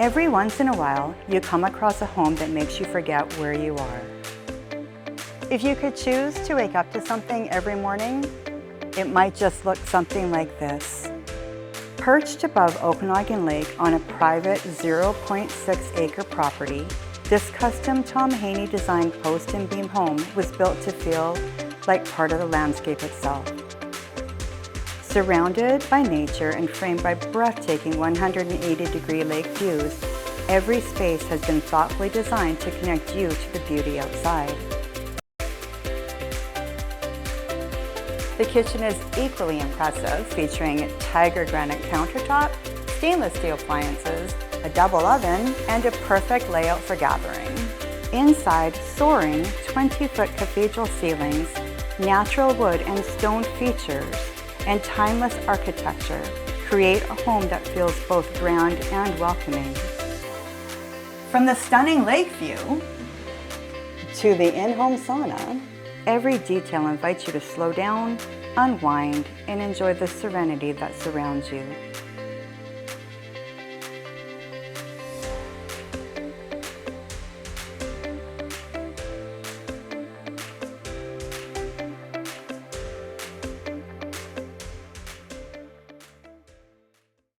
Every once in a while, you come across a home that makes you forget where you are. If you could choose to wake up to something every morning, it might just look something like this. Perched above Okanagan Lake on a private 0.6 acre property, this custom Tom Hayney designed post and beam home was built to feel like part of the landscape itself. Surrounded by nature and framed by breathtaking 180-degree lake views, every space has been thoughtfully designed to connect you to the beauty outside. The kitchen is equally impressive, featuring tiger granite countertop, stainless steel appliances, a double oven, and a perfect layout for gathering. Inside, soaring 20-foot cathedral ceilings, natural wood and stone features, and timeless architecture create a home that feels both grand and welcoming. From the stunning lake view to the in-home sauna, every detail invites you to slow down, unwind, and enjoy the serenity that surrounds you.